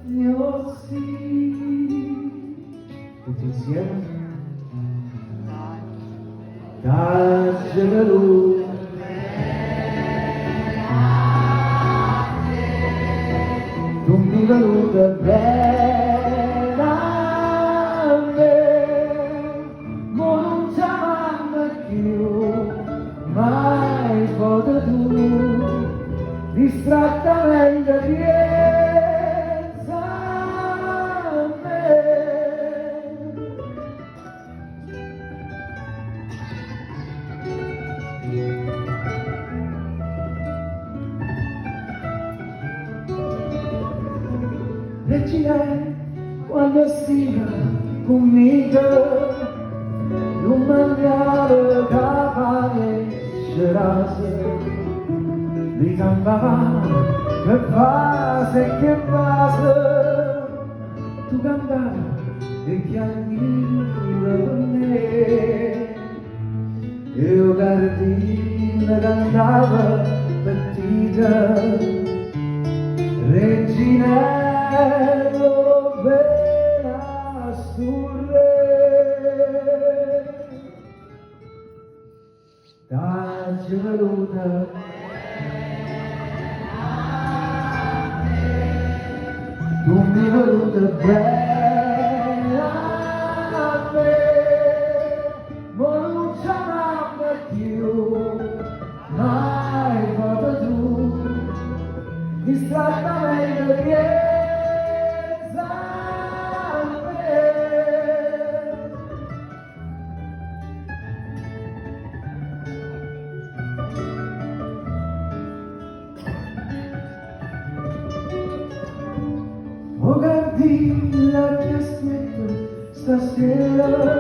io sì, tutti insieme. Caccialu, tu mi venuta bene a me, ma non ti amanno più, mai potuto, distrattamente pensa a me. Regina, quando stia conmigo, non mangiare capace cerase, li cantava che fase e che fase, tu cantavi e chiami per me, io cardina cantava petita. Reginello bella sul re, dacci venuta tu mi venuta bella a me, ma non ci amanno più, mai foto tu, distrattamente pensa a me. Oh, Gardina, ti aspetto stasera.